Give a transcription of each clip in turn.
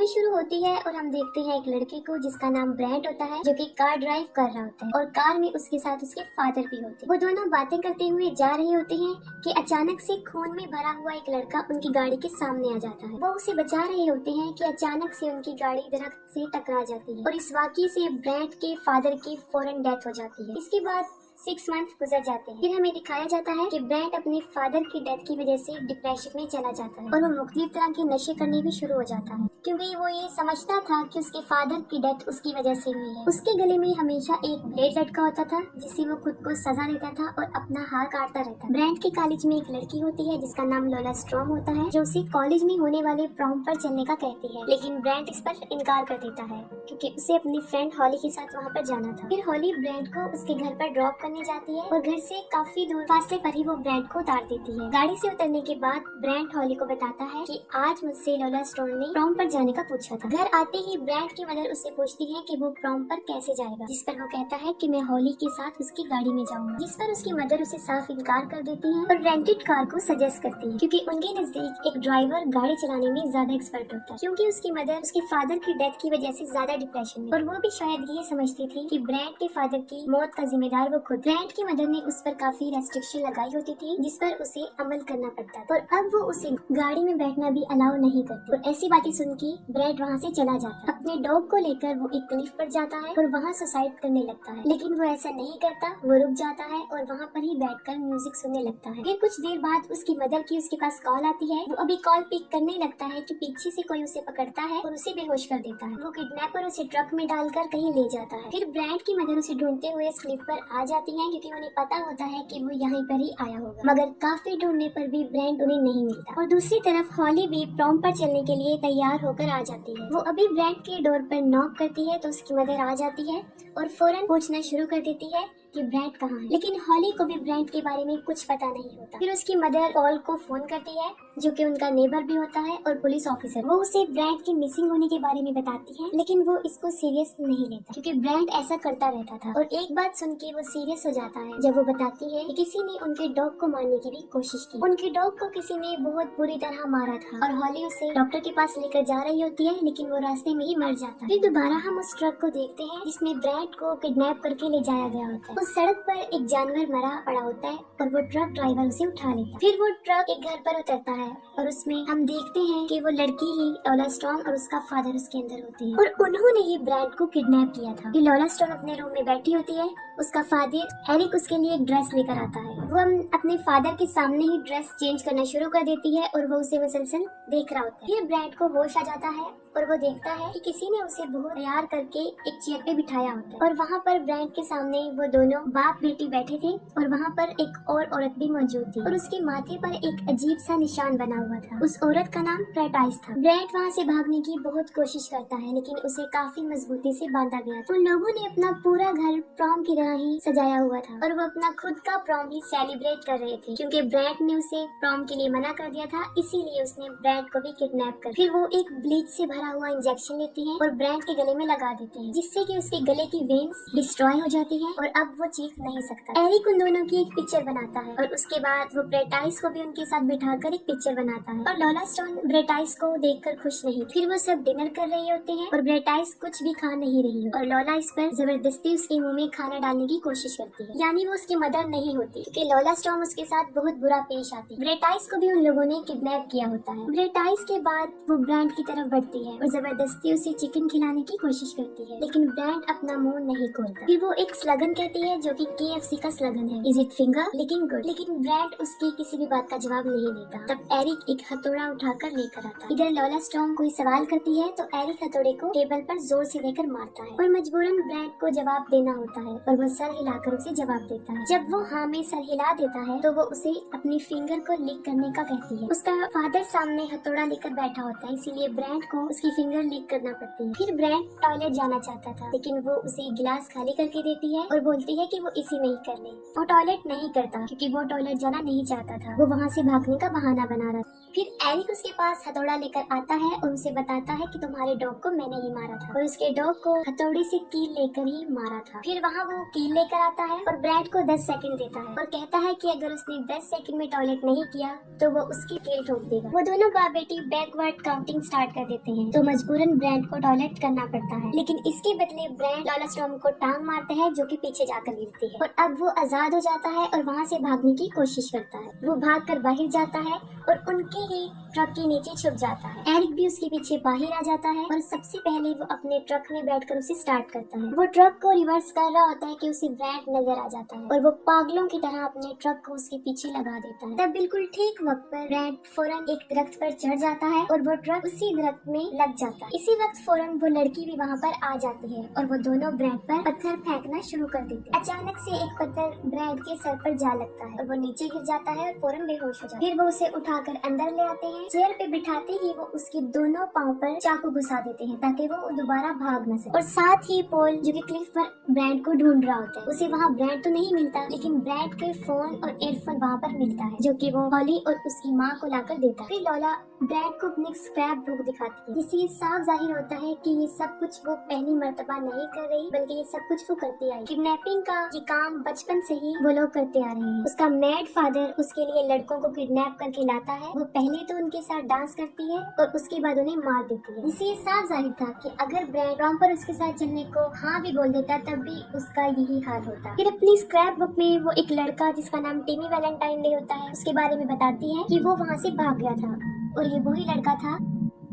Movie शुरू होती है और हम देखते हैं एक लड़के को जिसका नाम ब्रेंट होता है, जो कि कार ड्राइव कर रहा होता है और कार में उसके साथ उसके फादर भी होते हैं। वो दोनों बातें करते हुए जा रहे होते हैं कि अचानक से खून में भरा हुआ एक लड़का उनकी गाड़ी के सामने आ जाता है। वो उसे बचा रहे होते हैं कि अचानक से उनकी गाड़ी दरख्त से टकरा जाती है और इस वाकये से ब्रेंट के फादर की फौरन डेथ हो जाती है। इसके बाद 6 मंथ गुजर जाते हैं। फिर हमें दिखाया जाता है कि ब्रेंट अपने फादर की डेथ की वजह से डिप्रेशन में चला जाता है और वो मुख्तलिफ तरह के नशे करने भी शुरू हो जाता है, क्योंकि वो ये समझता था कि उसके फादर की डेथ उसकी वजह से हुई है। उसके गले में हमेशा एक ब्लेड लटका होता था जिससे वो खुद को सजा देता था और अपना हाथ काटता रहता। ब्रेंट के कॉलेज में एक लड़की होती है जिसका नाम लोला स्ट्रॉम होता है, जो उसे कॉलेज में होने वाले प्रॉम पर चलने का कहती है, लेकिन ब्रेंट इस पर इनकार कर देता है क्योंकि उसे अपनी फ्रेंड हॉली के साथ वहाँ पर जाना था। फिर हॉली ब्रेंट को उसके घर पर ड्रॉप करने जाती है और घर से काफी दूर फासले पर ही वो ब्रेंट को उतार देती है। गाड़ी से उतरने के बाद ब्रेंट हॉली को बताता है कि आज मुझसे लोला स्टोन ने प्रॉम पर जाने का पूछा था। घर आते ही ब्रेंट की मदर उससे पूछती है कि वो प्रॉम पर कैसे जाएगा, जिस पर वो कहता है कि मैं हॉली के साथ उसकी गाड़ी में जाऊंगा, जिस पर उसकी मदर उसे साफ इनकार कर देती है और रेंटेड कार को सजेस्ट करती है, क्योंकि उनके नजदीक एक ड्राइवर गाड़ी चलाने में ज्यादा एक्सपर्ट होता है, क्योंकि उसकी मदर उसके फादर की डेथ की वजह से ज्यादा डिप्रेशन में, और वो भी शायद ये समझती थी कि ब्रेंट के फादर की मौत का जिम्मेदार वो खुद। ब्रेंट की मदर ने उस पर काफी रेस्ट्रिक्शन लगाई होती थी जिस पर उसे अमल करना पड़ता था, और अब वो उसे गाड़ी में बैठना भी अलाउ नहीं करती। और ऐसी बातें सुन के ब्रेंट वहाँ से चला जाता है। अपने डॉग को लेकर वो एक क्लिफ पर जाता है और वहाँ सुसाइड करने लगता है, लेकिन वो ऐसा नहीं करता। वो रुक जाता है और वहाँ पर ही बैठकर म्यूजिक सुनने लगता है। फिर कुछ देर बाद उसकी मदर की उसके पास कॉल आती है। वो अभी कॉल पिक करने लगता है कि पीछे से कोई उसे पकड़ता है और उसे बेहोश कर देता है। वो किडनैपर उसे ट्रक में डालकर कहीं ले जाता है। फिर ब्रेंट की मदर उसे ढूंढते हुए इस क्लिफ पर आ जाती है, क्योंकि उन्हें पता होता है कि वो यहाँ पर ही आया होगा, मगर काफी ढूंढने पर भी ब्रेंट उन्हें नहीं मिलता। और दूसरी तरफ हॉली भी प्रॉम पर चलने के लिए तैयार होकर आ जाती है। वो अभी ब्रेंट के डोर पर नॉक करती है तो उसकी मदर आ जाती है और फौरन पूछना शुरू कर देती है कि ब्रेंट कहाँ है, लेकिन हॉली को भी ब्रेंट के बारे में कुछ पता नहीं होता। फिर उसकी मदर पॉल को फोन करती है, जो कि उनका नेबर भी होता है और पुलिस ऑफिसर। वो उसे ब्रेंट के मिसिंग होने के बारे में बताती है, लेकिन वो इसको सीरियस नहीं लेता, क्योंकि ब्रेंट ऐसा करता रहता था। और एक बात सुन के वो सीरियस हो जाता है जब वो बताती है कि किसी ने उनके डॉग को मारने की भी कोशिश की। उनके डॉग को किसी ने बहुत बुरी तरह मारा था और हॉली उसे डॉक्टर के पास लेकर जा रही होती है, लेकिन वो रास्ते में ही मर जाता है। फिर दोबारा हम उस ट्रक को देखते हैं जिसमें ब्रेंट को किडनैप करके ले जाया गया होता है। उस सड़क पर एक जानवर मरा पड़ा होता है और वो ट्रक ड्राइवर उसे उठा लेता है। फिर वो ट्रक एक घर पर उतरता है और उसमें हम देखते हैं कि वो लड़की ही लोला स्टोन और उसका फादर उसके अंदर होते हैं, और उन्होंने ही ब्रेंट को किडनैप किया था। ये लोला स्टोन अपने रूम में बैठी होती है, उसका फादर एरिक उसके लिए एक ड्रेस लेकर आता है। वो हम अपने फादर के सामने ही ड्रेस चेंज करना शुरू कर देती है और वो उसे मुसलसल देख रहा होता है। फिर ब्रेंट को होश आ जाता है और वो देखता है कि किसी ने उसे बहुत तैयार करके एक चेयर पे बिठाया होता है, और वहाँ पर ब्रेंट के सामने वो दोनों बाप बेटी बैठे थे और वहाँ पर एक और औरत भी मौजूद थी और उसके माथे पर एक अजीब सा निशान बना हुआ था। उस औरत का नाम प्रेटाइस था। ब्रेंट वहाँ से भागने की बहुत कोशिश करता है, लेकिन उसे काफी मजबूती से बांधा गया था। उन लोगों ने अपना पूरा घर प्रॉम की तरह ही सजाया हुआ था और वो अपना खुद का प्रॉम भी सेलिब्रेट कर रहे थे, क्योंकि ब्रेंट ने उसे प्रॉम के लिए मना कर दिया था, इसीलिए उसने ब्रेंट को भी किडनैप कर। फिर वो एक ब्लीच से भरा हुआ इंजेक्शन लेती है और ब्रेंट के गले में लगा देते हैं, जिससे कि उसके गले की वेन्स डिस्ट्रॉय हो जाती है और अब वो चीख नहीं सकता। एरिक उन दोनों की एक पिक्चर बनाता है और उसके बाद वो ब्रेटाइस को भी उनके साथ बिठाकर एक पिक्चर बनाता है, और लोला स्टोन ब्रेटाइस को देखकर खुश नहीं। फिर वो सब डिनर कर रहे होते हैं और ब्रेटाइस कुछ भी खा नहीं रही है और लोला इस पर जबरदस्ती उसके मुंह में खाना डालने की कोशिश करती है, यानी वो उसकी मदर नहीं होती, क्योंकि लोला स्टोन उसके साथ बहुत बुरा पेश आती है। ब्रेटाइस को भी उन लोगों ने किडनैप किया होता है। ब्रेटाइस के बाद वो ब्रेंट की तरफ बढ़ती है और जबरदस्ती उसे चिकन खिलाने की कोशिश करती है, लेकिन ब्रेंट अपना मुंह नहीं खोलता। फिर वो एक स्लोगन कहती है जो कि KFC का स्लोगन है, is it finger looking good, लेकिन ब्रेंट उसकी किसी भी बात का जवाब नहीं देता। तब एरिक एक हथौड़ा उठाकर लेकर आता है। इधर लोला स्टोन कोई सवाल करती है तो एरिक हथौड़े को टेबल पर जोर से लेकर मारता है और मजबूरन ब्रेंट को जवाब देना होता है और वो सर हिलाकर उसे जवाब देता है। जब वो हाँ में सर हिला देता है तो वो उसे अपनी फिंगर को लिक करने का कहती है। उसका फादर सामने हथौड़ा लेकर बैठा होता है, इसीलिए ब्रेंट को उसकी फिंगर लिक करना पड़ती है। फिर ब्रेंट टॉयलेट जाना चाहता था, लेकिन वो उसे गिलास खाली करके देती है और बोलती है कि वो इसी में ही कर ले। वो टॉयलेट नहीं करता क्योंकि वो टॉयलेट जाना नहीं चाहता था, वो वहाँ से भागने का बहाना बना रहा था। फिर एरिक उसके पास हथौड़ा लेकर आता है और उसे बताता है कि तुम्हारे डॉग को मैंने ही मारा था और उसके डॉग को हथौड़ी से कील लेकर ही मारा था। फिर वहाँ वो कील लेकर आता है और ब्रेंट को 10 सेकंड देता है और कहता है कि अगर उसने 10 सेकंड में टॉयलेट नहीं किया तो वो उसकी कील ठोक देगा। वो दोनों बाप बेटी बैकवर्ड काउंटिंग स्टार्ट कर देते हैं हैं तो मजबूरन ब्रैंड को टॉयलेट करना पड़ता है, लेकिन इसके बदले ब्रैंड लॉला स्टॉर्म को टांग मारता है जो कि पीछे जाकर गिरती है और अब वो आजाद हो जाता है और वहाँ से भागने की कोशिश करता है। वो भागकर बाहर जाता है और उनके ही ट्रक के नीचे छुप जाता है। एरिक भी उसके पीछे बाहर आ जाता है और सबसे पहले वो अपने ट्रक में बैठकर उसे स्टार्ट करता है। वो ट्रक को रिवर्स कर रहा होता है कि उसे ब्रैंड नजर आ जाता है और वो पागलों की तरह अपने ट्रक को उसके पीछे लगा देता है। तब बिल्कुल ठीक वक्त पर ब्रैंड फौरन एक दरख्त पर चढ़ जाता है और वो ट्रक उसी दरख्त में लग जाता है। इसी वक्त फौरन वो लड़की भी वहाँ पर आ जाती है और वो दोनों ब्रैंड पर पत्थर फेंकना शुरू कर देते हैं। अचानक से एक पत्थर ब्रैंड के सर पर जा लगता है और वो नीचे गिर जाता है और फौरन बेहोश हो जाता है। फिर वो उसे उठाकर अंदर ले आते हैं। चेयर पे बिठाते ही वो उसके दोनों पाँव पर चाकू घुसा देते हैं ताकि वो दोबारा भाग न सके। और साथ ही पॉल जो कि क्लिफ पर ब्रैंड को ढूंढ रहा होता है, उसे वहाँ ब्रैंड तो नहीं मिलता, लेकिन ब्रैंड के फोन और एयरफोन वहाँ पर मिलता है जो कि वो हॉली और उसकी माँ को लाकर देता है। फिर लॉला ब्रैंड को अपनी स्क्रैप बुक दिखाती है जिससे साफ जाहिर होता है कि ये सब कुछ वो पहली मर्तबा नहीं कर रही, बल्कि ये सब कुछ वो करती आई। किडनैपिंग का ये काम बचपन से ही वो लोग करते आ रहे हैं। उसका मैड फादर उसके लिए लड़कों को किडनैप करके लाता है। वो पहले तो उनके साथ डांस करती है और उसके बाद उन्हें मार देती है। जिससे ये साफ जाहिर था कि अगर ब्रैंड टॉम पर उसके साथ चलने को हाँ भी बोल देता तब भी उसका यही हाल होता। फिर अपनी स्क्रैप बुक में वो एक लड़का जिसका नाम टिमी वैलेंटाइन डे होता है उसके बारे में बताती है कि वो वहाँ से भाग गया था और ये वही लड़का था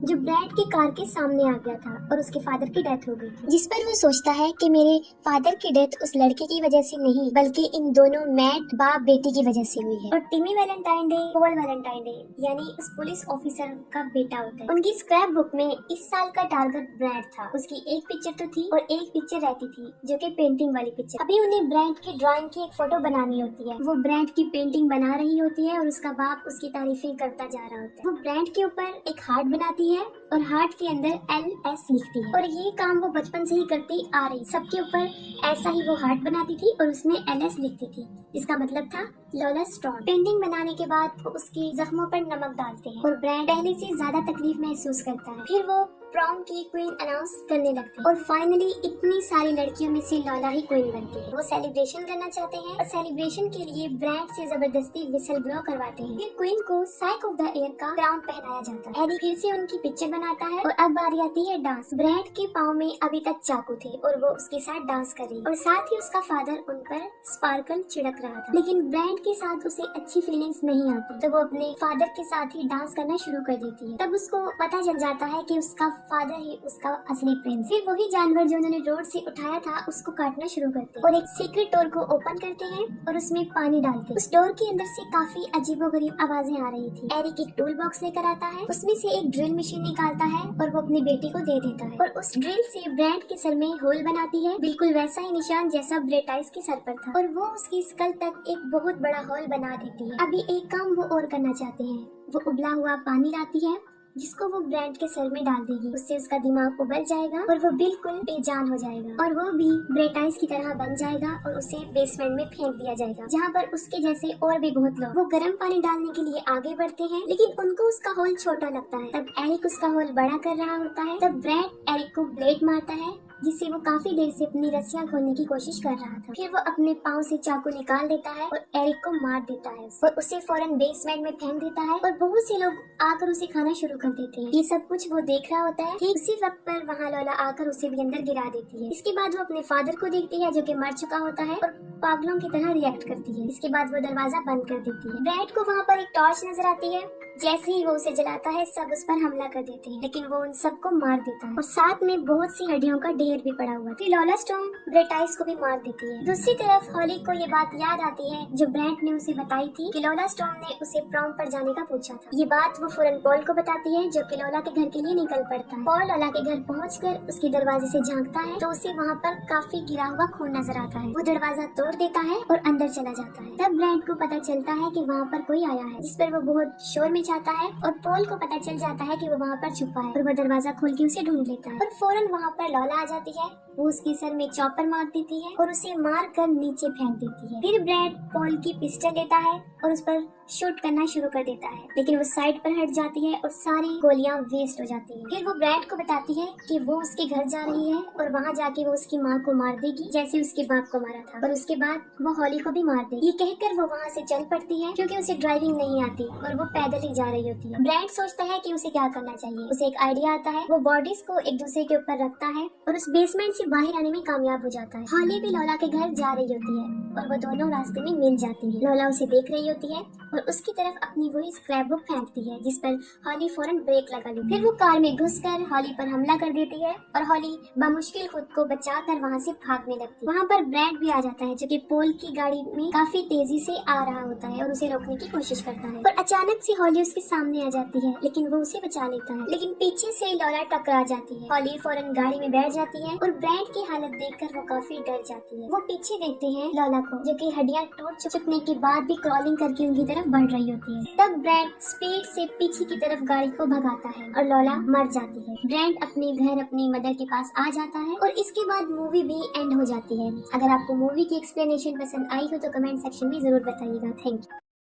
जो ब्रैड की कार के सामने आ गया था और उसके फादर की डेथ हो गई थी। जिस पर वो सोचता है कि मेरे फादर की डेथ उस लड़के की वजह से नहीं बल्कि इन दोनों मैड बाप बेटी की वजह से हुई है। और टिमी Valentine day Paul Valentine day यानी उस पुलिस ऑफिसर का बेटा होता है। उनकी स्क्रैप बुक में इस साल का टारगेट ब्रैड था। उसकी एक पिक्चर तो थी और एक पिक्चर रहती थी जो कि पेंटिंग वाली पिक्चर। अभी उन्हें ब्रैड की ड्राइंग की एक फोटो बनानी होती है। वो ब्रैड की पेंटिंग बना रही होती है और उसका बाप उसकी तारीफें करता जा रहा होता है। वो ब्रैड के ऊपर एक हार्ट बनाती है और हार्ट के अंदर LS लिखती है और ये काम वो बचपन से ही करती आ रही। सबके ऊपर ऐसा ही वो हार्ट बनाती थी और उसमें LS लिखती थी जिसका मतलब था लॉला स्टॉर्म। पेंटिंग बनाने के बाद वो उसके जख्मों पर नमक डालते हैं और ब्रैंड पहले से ज्यादा तकलीफ महसूस करता है। फिर वो प्रॉम की क्वीन अनाउंस करने लगते हैं और फाइनली इतनी सारी लड़कियों में से लॉला ही क्वीन बनती है। वो सेलिब्रेशन करना चाहते हैं और सेलिब्रेशन के लिए ब्रैंड से जबरदस्ती विसल ब्लो करवाते हैं। फिर क्वीन को साइक ऑफ द ईयर का क्राउन पहनाया जाता है। एडी फिर से उनकी पिक्चर बनाता है और अब बारी आती है डांस। ब्रैंड के पाँव में अभी तक चाकू थे और वो उसके साथ डांस कर रही और साथ ही उसका फादर उन पर स्पार्कल छिड़क रहा था, लेकिन ब्रैंड के साथ उसे अच्छी फीलिंग्स नहीं आती तो वो अपने फादर के साथ ही डांस करना शुरू कर देती है। तब उसको पता चल जाता है कि उसका फादर ही उसका असली प्रिंस। फिर वही जानवर जो उन्होंने रोड से उठाया था उसको काटना शुरू करते और एक सीक्रेट डोर को ओपन करते हैं और उसमें पानी डालते हैं। उस डोर के अंदर से काफी अजीबोगरीब आवाजें आ रही थी। एरिक एक टूल बॉक्स लेकर आता है, उसमें से एक ड्रिल मशीन निकालता है और वो अपनी बेटी को दे देता है और उस ड्रिल से ब्रैंड के सर में होल बनाती है, बिल्कुल वैसा ही निशान जैसा ब्रेटाइस के सर पर था और वो उसकी स्कल तक एक बहुत बड़ा होल बना देती है। अभी एक काम वो और करना चाहते हैं। वो उबला हुआ पानी लाती है जिसको वो ब्रैंड के सर में डाल देगी। उससे उसका दिमाग उबल जाएगा और वो बिल्कुल बेजान हो जाएगा और वो भी ब्रेटाइस की तरह बन जाएगा और उसे बेसमेंट में फेंक दिया जाएगा जहाँ पर उसके जैसे और भी बहुत लोग। वो गर्म पानी डालने के लिए आगे बढ़ते हैं लेकिन उनको उसका होल छोटा लगता है। तब एरिक उसका होल बड़ा कर रहा होता है। तब ब्रैंड एरिक को ब्लेड मारता है जिससे वो काफी देर से अपनी रस्सियां खोलने की कोशिश कर रहा था। फिर वो अपने पाँव से चाकू निकाल देता है और एरिक को मार देता है और उसे फौरन बेसमेंट में फेंक देता है और बहुत से लोग आकर उसे खाना शुरू कर देते हैं। ये सब कुछ वो देख रहा होता है। ठीक उसी वक्त पर वहाँ लॉला आकर उसे भी अंदर गिरा देती है। इसके बाद वो अपने फादर को देखती है जो कि मर चुका होता है और पागलों की तरह रिएक्ट करती है। इसके बाद वो दरवाजा बंद कर देती है। ब्रैड को वहाँ पर एक टॉर्च नजर आती है। जैसे ही वो उसे जलाता है सब उस पर हमला कर देते हैं लेकिन वो उन सबको मार देता है और साथ में बहुत सी हड्डियों का ढेर भी पड़ा हुआ। फिर लॉला स्टॉर्म ब्रेटाइस को भी मार देती है। दूसरी तरफ हॉली को ये बात याद आती है जो ब्रैंड ने उसे बताई थी कि लॉला स्टॉर्म ने उसे प्रॉम पर जाने का पूछा था। ये बात वो फौरन पॉल को बताती है जो कि लॉला के घर के लिए निकल पड़ता है। पॉल लॉला के घर पहुंचकर उसके दरवाजे से झांकता है तो उसे वहाँ पर काफी गिरा हुआ खून नजर आता है। वो दरवाजा तोड़ देता है और अंदर चला जाता है। तब ब्रैंड को पता चलता है कि वहाँ पर कोई आया है जिस पर वो बहुत शोर मचाता है और पॉल को पता चल जाता है कि वो वहाँ पर छुपा है और वो दरवाजा खोल के उसे ढूंढ लेता है और फौरन वहाँ पर लॉला आ जाती है। वो उसके सर में चॉपर मार देती है और उसे मार कर नीचे फेंक देती है। फिर ब्रैड पॉल की पिस्टल लेता है और उस पर शूट करना शुरू कर देता है लेकिन वो साइड पर हट जाती है और सारी गोलियां वेस्ट हो जाती है। फिर वो ब्रैड को बताती है कि वो उसके घर जा रही है और वहाँ जाके वो उसकी माँ को मार देगी जैसे उसके बाप को मारा था और उसके बाद वो हॉली को भी मार देगी। ये कहकर वो वहाँ से चल पड़ती है क्योंकि उसे ड्राइविंग नहीं आती और वो पैदल ही जा रही होती है। ब्रांड सोचता है कि उसे क्या करना चाहिए। उसे एक आइडिया आता है, वो बॉडीज को एक दूसरे के ऊपर रखता है और उस बेसमेंट से बाहर आने में कामयाब हो जाता है। हॉली भी लोला के घर जा रही होती है और वो दोनों रास्ते में मिल जाती है। लोला उसे देख रही होती है और उसकी तरफ अपनी वही स्क्रैप बुक फेंकती है, जिस पर हॉली फौरन ब्रेक लगा लेती है। फिर वो कार में घुसकर हॉली पर हमला कर देती है और हॉली बमुश्किल खुद को बचाकर वहाँ से भागने लगती है। वहाँ पर ब्रैड भी आ जाता है, जो कि पोल की गाड़ी में काफी तेजी से आ रहा होता है और उसे रोकने की कोशिश करता है। पर अचानक से हॉली उसके सामने आ जाती है, लेकिन वो उसे बचा लेता है। लेकिन पीछे से लोला टकरा जाती है। हॉली फौरन गाड़ी में बैठ जाती है और ब्रैड की हालत देखकर वो काफी डर जाती है। वो पीछे देखते हैं लोला को, जो कि हड्डियां टूट चुकने के बाद भी क्रॉलिंग करके उनकी तरफ बढ़ रही होती है। तब ब्रैड स्पीड से पीछे की तरफ गाड़ी को भगाता है और लोला मर जाती है। ब्रैड अपने घर अपनी मदर के पास आ जाता है और इसके बाद मूवी भी एंड हो जाती है। अगर आपको मूवी की एक्सप्लेनेशन पसंद आई हो तो कमेंट सेक्शन में जरूर बताइएगा। Thank you.